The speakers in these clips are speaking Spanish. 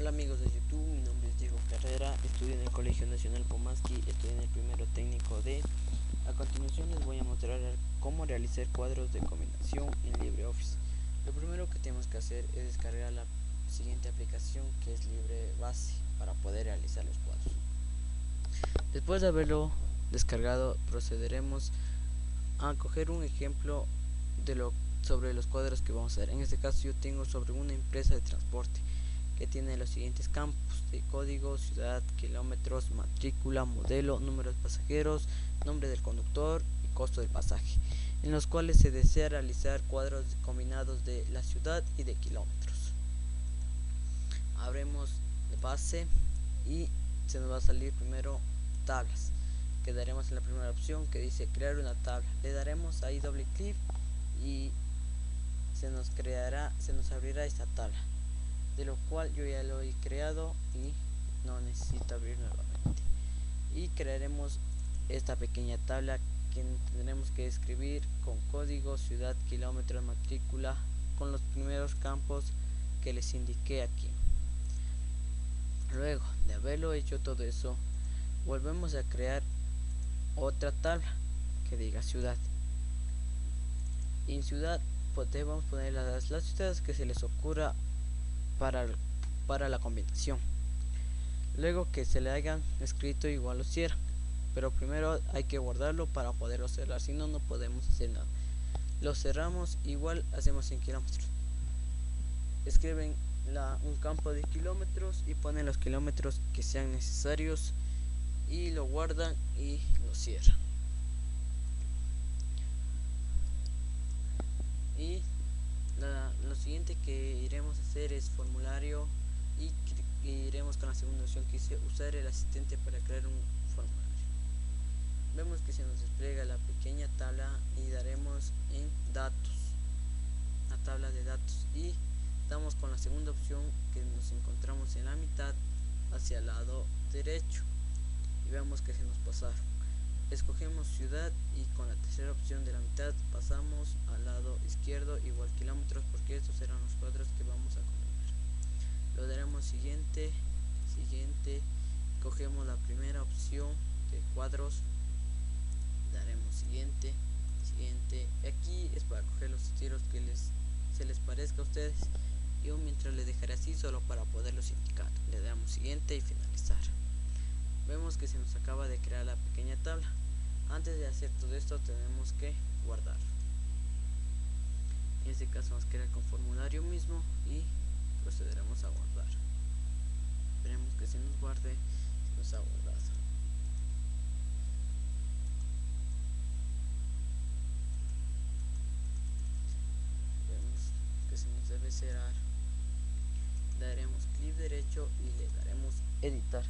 Hola amigos de YouTube, mi nombre es Diego Carrera, estudio en el Colegio Nacional Pomaski, estoy en el primero técnico D. A continuación les voy a mostrar cómo realizar cuadros de combinación en LibreOffice. Lo primero que tenemos que hacer es descargar la siguiente aplicación que es LibreBase para poder realizar los cuadros. Después de haberlo descargado, procederemos a coger un ejemplo sobre los cuadros que vamos a hacer. En este caso yo tengo sobre una empresa de transporte que tiene los siguientes campos de código: ciudad, kilómetros, matrícula, modelo, número de pasajeros, nombre del conductor y costo del pasaje, en los cuales se desea realizar cuadros combinados de la ciudad y de kilómetros. Abremos de base y se nos va a salir primero tablas. Quedaremos en la primera opción que dice crear una tabla. Le daremos ahí doble clic y se nos abrirá esta tabla, de lo cual yo ya lo he creado y no necesito abrir nuevamente. Y crearemos esta pequeña tabla que tendremos que escribir con código, ciudad, kilómetros, matrícula, con los primeros campos que les indiqué aquí. Luego de haberlo hecho todo eso, volvemos a crear otra tabla que diga ciudad. Y en ciudad podemos poner las ciudades que se les ocurra para la combinación. Luego que se le hayan escrito, igual lo cierran, pero primero hay que guardarlo para poderlo cerrar, si no, no podemos hacer nada. Lo cerramos, igual hacemos en kilómetros. Escriben un campo de kilómetros y ponen los kilómetros que sean necesarios y lo guardan y lo cierran. Y lo siguiente que iremos a hacer es formulario y iremos con la segunda opción que dice usar el asistente para crear un formulario. Vemos que se nos despliega la pequeña tabla y daremos en datos, la tabla de datos, y damos con la segunda opción que nos encontramos en la mitad hacia el lado derecho y vemos que se nos pasaron. Escogemos ciudad y con la tercera opción de la mitad pasamos al lado izquierdo, igual kilómetros, porque estos serán los cuadros que vamos a combinar. Lo daremos siguiente, cogemos la primera opción de cuadros, daremos siguiente. Aquí es para coger los estilos que se les parezca a ustedes. Yo mientras le dejaré así solo para poderlos indicar. Le damos siguiente y finalizar. Vemos que se nos acaba de crear la pequeña tabla. Antes de hacer todo esto tenemos que guardarlo. En este caso vamos a crear con formulario mismo y procederemos a guardar. Esperemos que se nos guarde. Se nos ha guardado. Vemos que se nos debe cerrar. Daremos clic derecho y le daremos editar.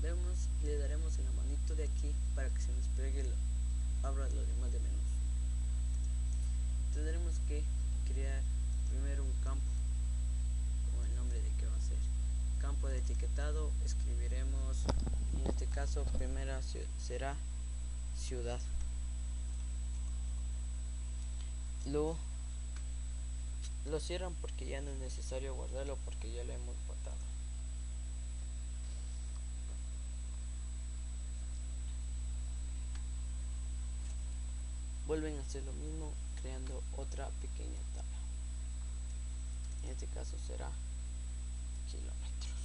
Vemos, le daremos en la manito de aquí para que se nos pegue, abra los demás de menús. Tendremos que crear primero un campo con el nombre de que va a ser. Campo de etiquetado, escribiremos, en este caso primera será ciudad. Lo cierran porque ya no es necesario guardarlo porque ya lo hemos guardado. Vuelven a hacer lo mismo creando otra pequeña tabla. En este caso será kilómetros.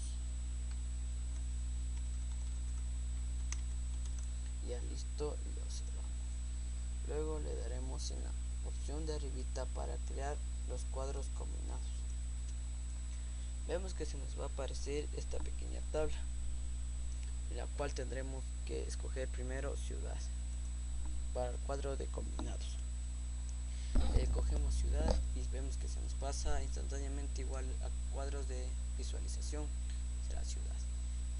Ya listo, lo cerramos. Luego le daremos en la opción de arribita para crear los cuadros combinados. Vemos que se nos va a aparecer esta pequeña tabla, en la cual tendremos que escoger primero ciudad para el cuadro de combinados. Cogemos ciudad y vemos que se nos pasa instantáneamente, igual a cuadros de visualización será ciudad.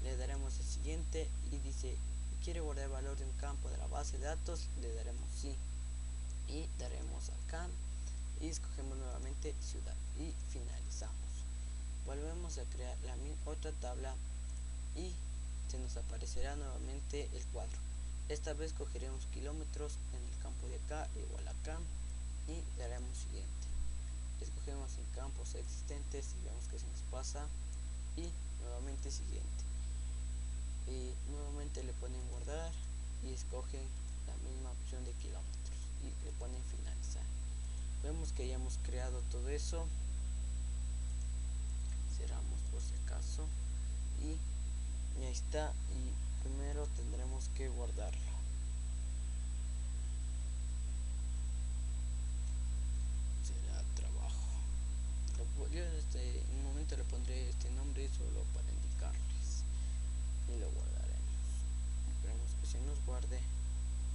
Le daremos el siguiente y dice quiere guardar el valor de un campo de la base de datos, le daremos sí y daremos acá y escogemos nuevamente ciudad y finalizamos. Volvemos a crear la otra tabla y se nos aparecerá nuevamente el cuadro. Esta vez cogeremos kilómetros en el campo de acá, igual acá, y daremos siguiente. escogemos en campos existentes y vemos que se nos pasa, y nuevamente siguiente, y nuevamente le ponen guardar y escogen la misma opción de kilómetros y le ponen finalizar. Vemos que ya hemos creado todo eso, cerramos por si acaso y ya está. Y primero tendremos que guardarlo. Será trabajo. Yo en un momento le pondré este nombre solo para indicarles y lo guardaremos. Esperemos que se nos guarde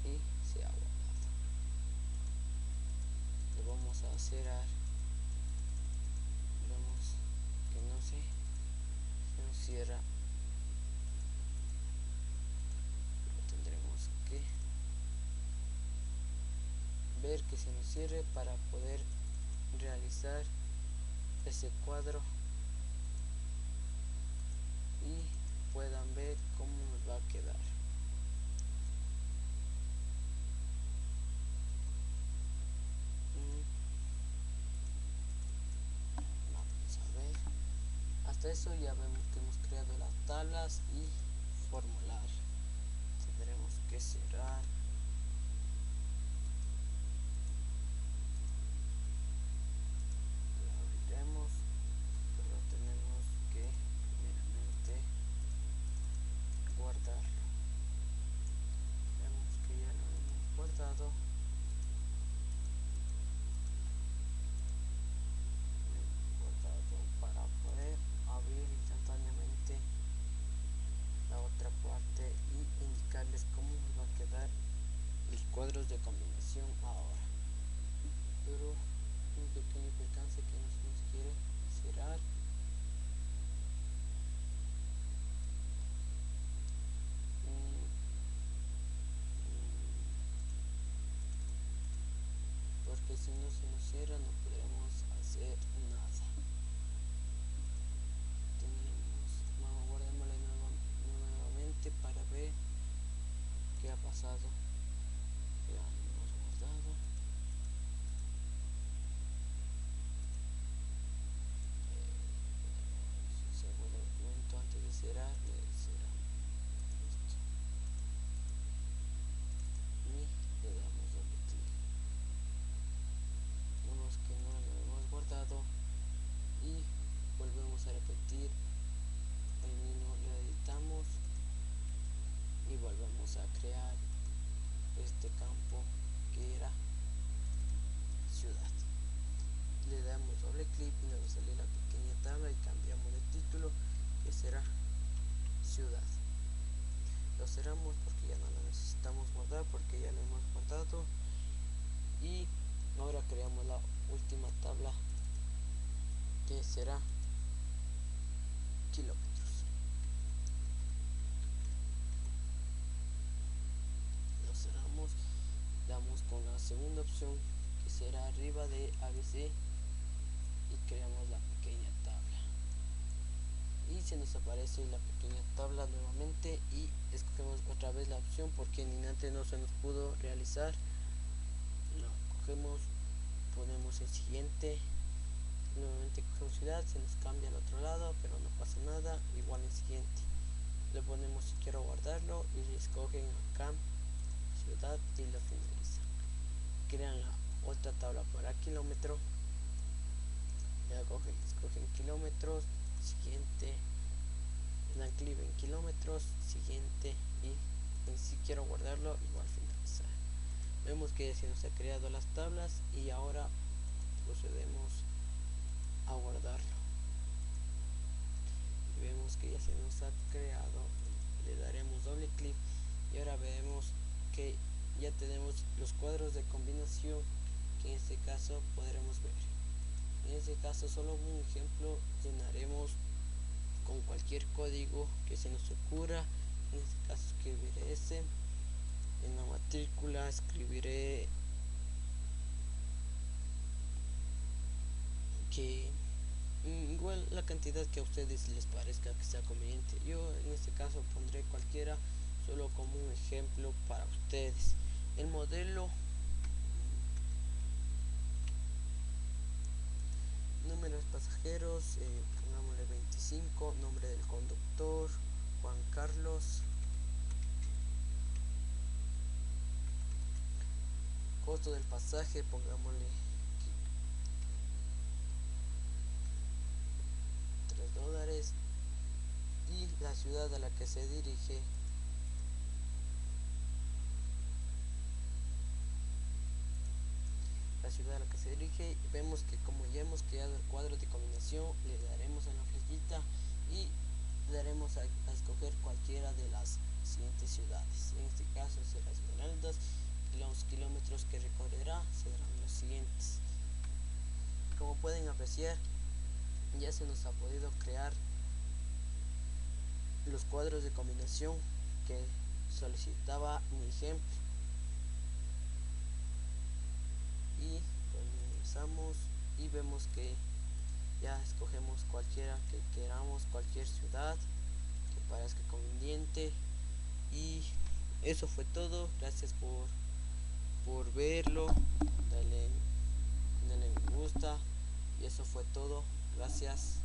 y se ha guardado. Lo vamos a cerrar. Vemos que no se nos cierra. Lo tendremos que ver que se nos cierre para poder realizar ese cuadro y puedan ver cómo nos va a quedar. Vamos a ver. Hasta eso ya vemos que hemos creado las tablas y formular. Tendremos que cerrar. Lo abriremos, pero tenemos que primeramente guardarlo. Vemos que ya lo hemos guardado. Para poder abrir instantáneamente la otra parte y indicarles cómo nos va a quedar los cuadros de combinación ahora. Pero un pequeño percance que no se nos quiere cerrar. Porque si no se nos cierra no podremos hacer nada. Guardémosla nuevamente para ver qué ha pasado. Ya hemos guardado. Si se guarda el documento antes de cerrar, le cerramos. Listo. Y le damos doble clic. Vemos que no lo hemos guardado y volvemos a repetir el mismo, lo editamos y volvemos a crear este campo que era ciudad. Le damos doble clic y nos va a salir la pequeña tabla y cambiamos de título, que será ciudad. Lo cerramos porque ya no lo necesitamos guardar, porque ya lo hemos guardado. Y ahora creamos la última tabla, que será kilómetros. Lo cerramos, damos con la segunda opción, que será arriba de ABC, y creamos la pequeña tabla. Y se nos aparece la pequeña tabla nuevamente y escogemos otra vez la opción porque ni antes no se nos pudo realizar. Lo cogemos, ponemos el siguiente, nuevamente cogemos ciudad, se nos cambia al otro lado pero no pasa nada, igual el siguiente. Le ponemos si quiero guardarlo y escogen acá ciudad y lo finaliza. Crean la otra tabla para kilómetro, ya escogen kilómetros, siguiente, dan clic en kilómetros, siguiente, y si quiero guardarlo igual finalizar. Vemos que ya se nos ha creado las tablas y ahora procedemos a guardarlo. Y vemos que ya se nos ha creado, le daremos doble clic y ahora vemos que ya tenemos los cuadros de combinación que en este caso podremos ver. En este caso, solo un ejemplo, llenaremos con cualquier código que se nos ocurra. En este caso escribiré ese. En la matrícula escribiré que igual la cantidad que a ustedes les parezca que sea conveniente. Yo en este caso pondré cualquiera, solo como un ejemplo para ustedes. El modelo Números pasajeros, pongámosle 25, nombre del conductor, Juan Carlos. Costo del pasaje, pongámosle $3. Y la ciudad a la que se dirige. Vemos que como ya hemos creado el cuadro de combinación, le daremos en la flechita y le daremos a escoger cualquiera de las siguientes ciudades. En este caso será Esmeraldas. Los kilómetros que recorrerá serán los siguientes. Como pueden apreciar, ya se nos ha podido crear los cuadros de combinación que solicitaba mi ejemplo. Y comenzamos y vemos que ya escogemos cualquiera que queramos, cualquier ciudad que parezca conveniente. Y eso fue todo. Gracias por verlo. Dale me gusta. Y eso fue todo. Gracias.